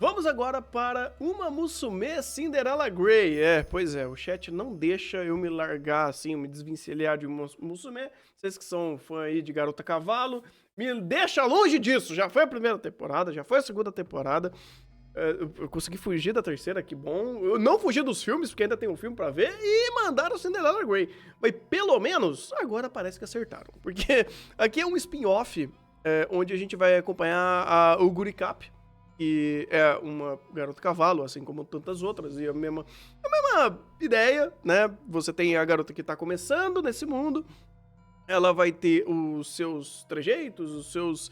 Vamos agora para Uma Musume Cinderella Grey. Pois é, o chat não deixa eu me largar assim, me desvencilhar de uma Musume. Vocês que são fã aí de Garota Cavalo, me deixa longe disso. Já foi a primeira temporada, já foi a segunda temporada. Eu consegui fugir da terceira, que bom. Eu não fugi dos filmes, porque ainda tem um filme pra ver. E mandaram Cinderella Grey. Mas pelo menos, agora parece que acertaram. Porque aqui é um spin-off, onde a gente vai acompanhar o Gurikap, que é uma garota cavalo, assim como tantas outras. E a mesma ideia, né? Você tem a garota que tá começando nesse mundo. Ela vai ter os seus trejeitos, os seus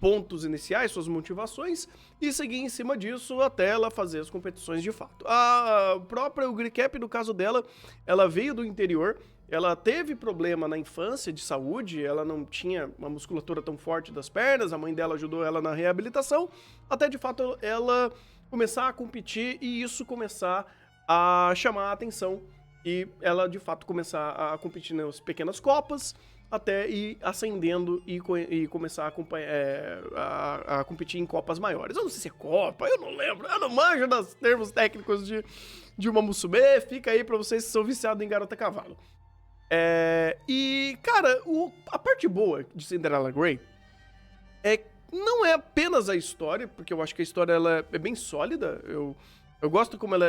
pontos iniciais, suas motivações, e seguir em cima disso até ela fazer as competições de fato. A própria Gurikap, no caso dela, ela veio do interior, ela teve problema na infância de saúde, ela não tinha uma musculatura tão forte das pernas, a mãe dela ajudou ela na reabilitação, até de fato ela começar a competir e isso começar a chamar a atenção, e ela de fato começar a competir nas pequenas copas, até ir ascendendo e começar a competir em copas maiores. Eu não sei se é copa, eu não lembro, eu não manjo dos termos técnicos de uma Musume, fica aí pra vocês que são viciados em Garota Cavalo. E, cara, a parte boa de Cinderella Grey não é apenas a história, porque eu acho que a história ela é bem sólida, eu gosto como ela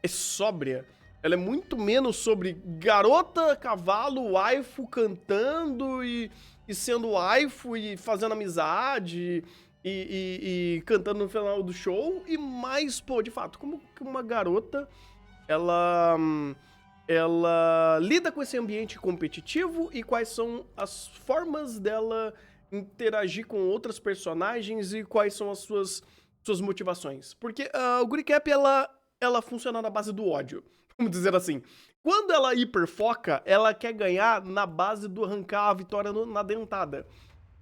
é sóbria. Ela é muito menos sobre garota, cavalo, waifu cantando e sendo waifu e fazendo amizade e cantando no final do show. E mais, pô, de fato, como que uma garota, ela lida com esse ambiente competitivo e quais são as formas dela interagir com outras personagens e quais são as suas motivações. Porque o Gurikap, ela funciona na base do ódio. Vamos dizer assim, quando ela hiperfoca, ela quer ganhar na base do arrancar a vitória na dentada.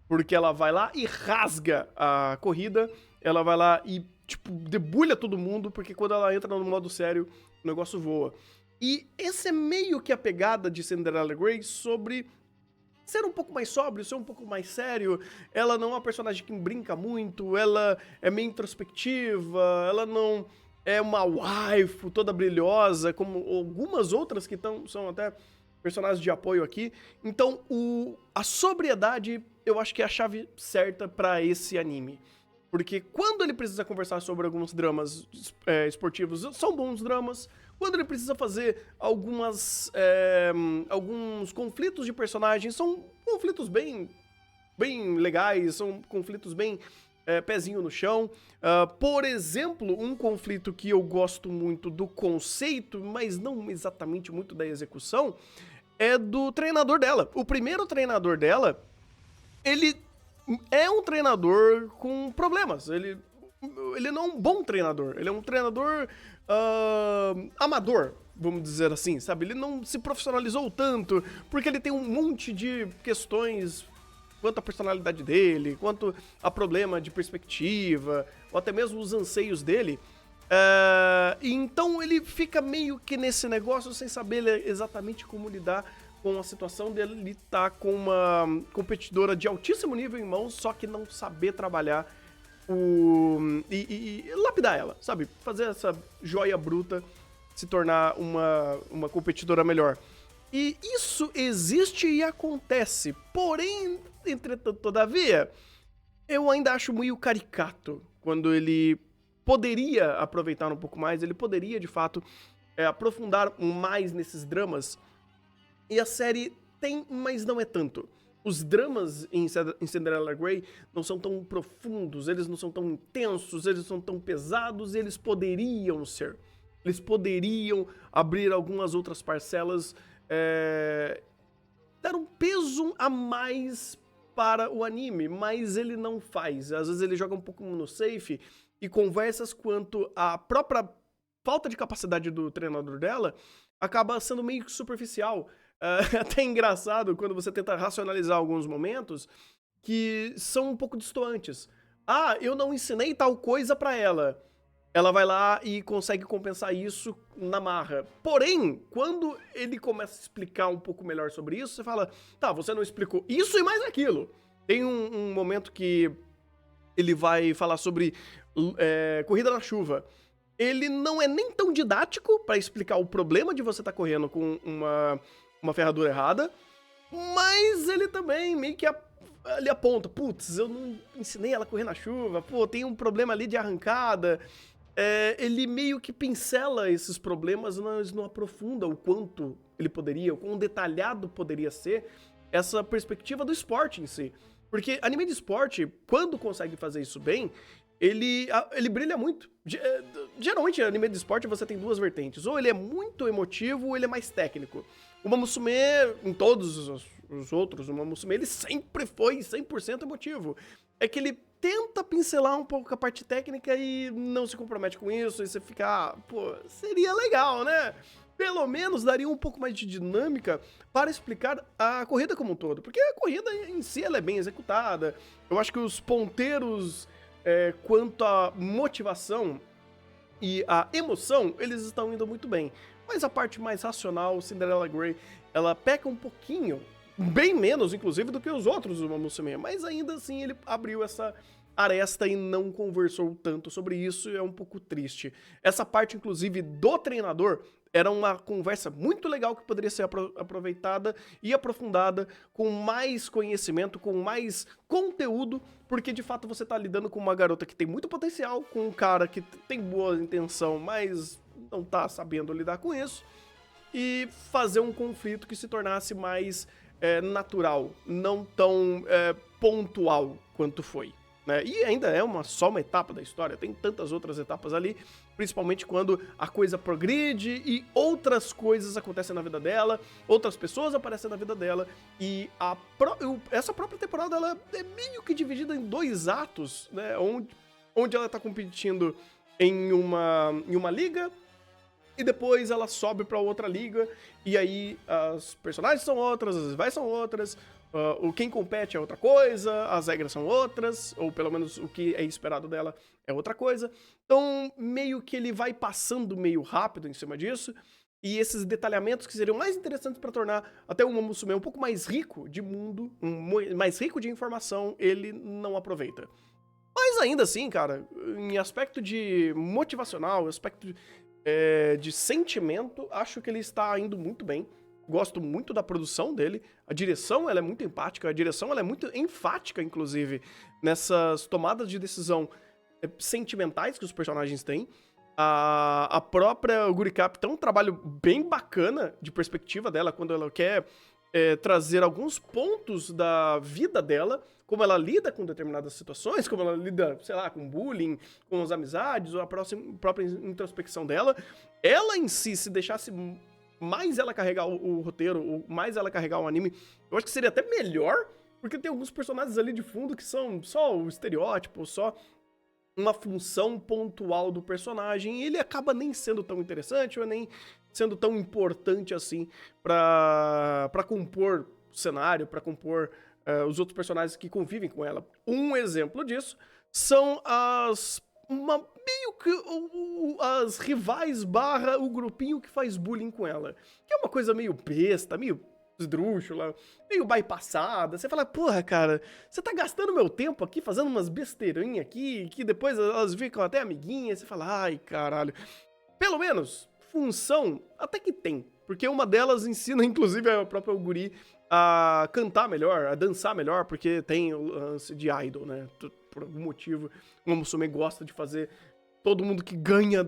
Porque ela vai lá e rasga a corrida, ela vai lá e, tipo, debulha todo mundo, porque quando ela entra no modo sério, o negócio voa. E esse é meio que a pegada de Cinderella Grey sobre ser um pouco mais sóbrio, ser um pouco mais sério. Ela não é uma personagem que brinca muito, ela é meio introspectiva, ela não é uma waifu toda brilhosa, como algumas outras que são até personagens de apoio aqui. Então, a sobriedade, eu acho que é a chave certa pra esse anime. Porque quando ele precisa conversar sobre alguns dramas esportivos, são bons dramas. Quando ele precisa fazer alguns conflitos de personagens, são conflitos bem legais, são conflitos bem pezinho no chão. Por exemplo, um conflito que eu gosto muito do conceito, mas não exatamente muito da execução, é do treinador dela. O primeiro treinador dela, ele é um treinador com problemas. Ele não é um bom treinador. Ele é um treinador amador, vamos dizer assim, sabe? Ele não se profissionalizou tanto, porque ele tem um monte de questões quanto à personalidade dele, quanto a problema de perspectiva, ou até mesmo os anseios dele. Então ele fica meio que nesse negócio sem saber exatamente como lidar com a situação dele estar com uma competidora de altíssimo nível em mãos, só que não saber trabalhar e lapidar ela, sabe? Fazer essa joia bruta se tornar uma competidora melhor. E isso existe e acontece, porém, entretanto, todavia, eu ainda acho meio caricato quando ele poderia aproveitar um pouco mais, ele poderia, de fato, aprofundar mais nesses dramas. E a série tem, mas não é tanto. Os dramas em Cinderella Grey não são tão profundos, eles não são tão intensos, eles não são tão pesados, eles poderiam ser. Eles poderiam abrir algumas outras parcelas, dar um peso a mais para o anime, mas ele não faz. Às vezes ele joga um pouco no safe e conversas quanto à própria falta de capacidade do treinador dela acaba sendo meio que superficial. Até engraçado quando você tenta racionalizar alguns momentos que são um pouco distantes. Eu não ensinei tal coisa pra ela. Ela vai lá e consegue compensar isso na marra. Porém, quando ele começa a explicar um pouco melhor sobre isso, você fala, tá, você não explicou isso e mais aquilo. Tem um momento que ele vai falar sobre Corrida na Chuva, ele não é nem tão didático pra explicar o problema de você estar correndo com uma ferradura errada, mas ele também meio que ele aponta, putz, eu não ensinei ela a correr na chuva, pô, tem um problema ali de arrancada. Ele meio que pincela esses problemas, mas não aprofunda o quanto ele poderia, o quão detalhado poderia ser essa perspectiva do esporte em si. Porque anime de esporte, quando consegue fazer isso bem, ele brilha muito. Geralmente, anime de esporte, você tem duas vertentes. Ou ele é muito emotivo, ou ele é mais técnico. O Mamusume, em todos os outros, o Mamusume, ele sempre foi 100% emotivo. É que ele tenta pincelar um pouco a parte técnica e não se compromete com isso, e você fica, pô, seria legal, né? Pelo menos daria um pouco mais de dinâmica para explicar a corrida como um todo. Porque a corrida em si ela é bem executada. Eu acho que os ponteiros quanto à motivação e a emoção, eles estão indo muito bem. Mas a parte mais racional, Cinderella Grey, ela peca um pouquinho, bem menos, inclusive, do que os outros do Mamusume. Mas ainda assim, ele abriu essa aresta e não conversou tanto sobre isso, e é um pouco triste. Essa parte, inclusive, do treinador, era uma conversa muito legal que poderia ser aproveitada e aprofundada com mais conhecimento, com mais conteúdo, porque de fato você tá lidando com uma garota que tem muito potencial, com um cara que tem boa intenção, mas não tá sabendo lidar com isso, e fazer um conflito que se tornasse mais natural, não tão pontual quanto foi. Né? E ainda é só uma etapa da história, tem tantas outras etapas ali, principalmente quando a coisa progride e outras coisas acontecem na vida dela, outras pessoas aparecem na vida dela, e essa própria temporada ela é meio que dividida em 2 atos, né? Onde ela tá competindo em uma liga, e depois ela sobe pra outra liga, e aí as personagens são outras, as rivais são outras, quem compete é outra coisa, as regras são outras, ou pelo menos o que é esperado dela é outra coisa. Então, meio que ele vai passando meio rápido em cima disso, e esses detalhamentos que seriam mais interessantes para tornar até o Mamusume um pouco mais rico de mundo, mais rico de informação, ele não aproveita. Mas ainda assim, cara, em aspecto de motivacional, aspecto de sentimento, acho que ele está indo muito bem. Gosto muito da produção dele. A direção, ela é muito empática. A direção, ela é muito enfática, inclusive, nessas tomadas de decisão sentimentais que os personagens têm. A própria Gurikap tem um trabalho bem bacana de perspectiva dela, quando ela quer trazer alguns pontos da vida dela, como ela lida com determinadas situações, como ela lida, sei lá, com bullying, com as amizades, ou a própria introspecção dela. Ela em si, se deixasse mais ela carregar o roteiro, ou mais ela carregar o anime, eu acho que seria até melhor, porque tem alguns personagens ali de fundo que são só o estereótipo, só uma função pontual do personagem, e ele acaba nem sendo tão interessante, ou nem sendo tão importante assim pra compor o cenário, pra compor os outros personagens que convivem com ela. Um exemplo disso são meio que as rivais / o grupinho que faz bullying com ela. Que é uma coisa meio besta, meio esdrúxula, meio bypassada. Você fala, porra, cara, você tá gastando meu tempo aqui fazendo umas besteirinhas aqui, que depois elas ficam até amiguinhas. Você fala, ai, caralho. Pelo menos, função até que tem. Porque uma delas ensina, inclusive, a própria Guri a cantar melhor, a dançar melhor, porque tem o lance de idol, né? Por algum motivo, o Mamusume gosta de fazer todo mundo que ganha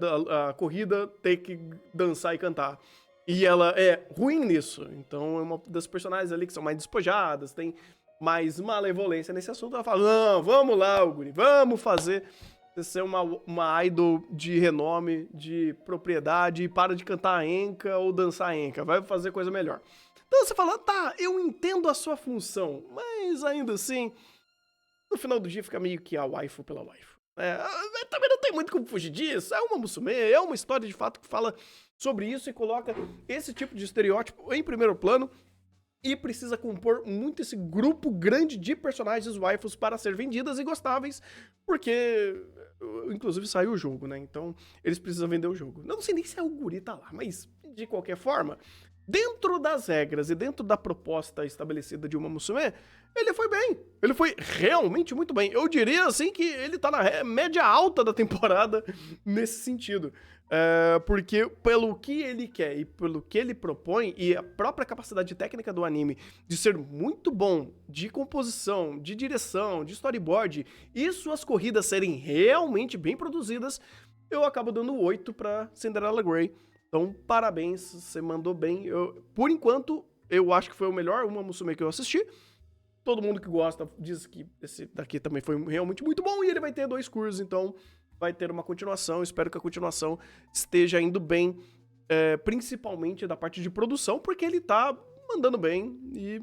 a corrida ter que dançar e cantar. E ela é ruim nisso. Então é uma das personagens ali que são mais despojadas, tem mais malevolência nesse assunto. Ela fala, não, vamos lá, Guri, vamos fazer você ser uma idol de renome, de propriedade, e para de cantar enka ou dançar enka, vai fazer coisa melhor. Então você fala, tá, eu entendo a sua função, mas ainda assim, no final do dia fica meio que a waifu pela waifu. Também não tem muito como fugir disso, é uma musume, é uma história de fato que fala sobre isso e coloca esse tipo de estereótipo em primeiro plano e precisa compor muito esse grupo grande de personagens waifus para ser vendidas e gostáveis, porque inclusive saiu o jogo, né? Então eles precisam vender o jogo. Eu não sei nem se a Guri tá lá, mas de qualquer forma, dentro das regras e dentro da proposta estabelecida de Uma Musume, ele foi bem. Ele foi realmente muito bem. Eu diria, assim, que ele tá na média alta da temporada nesse sentido. Porque pelo que ele quer e pelo que ele propõe, e a própria capacidade técnica do anime de ser muito bom de composição, de direção, de storyboard, e suas corridas serem realmente bem produzidas, eu acabo dando 8 pra Cinderella Grey. Então, parabéns, você mandou bem. Por enquanto, eu acho que foi o melhor Uma Musume que eu assisti. Todo mundo que gosta diz que esse daqui também foi realmente muito bom e ele vai ter 2 cursos, então vai ter uma continuação. Espero que a continuação esteja indo bem, principalmente da parte de produção, porque ele tá mandando bem e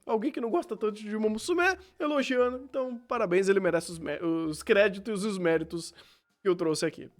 alguém que não gosta tanto de Uma Musume elogiando. Então, parabéns, ele merece os créditos e os méritos que eu trouxe aqui.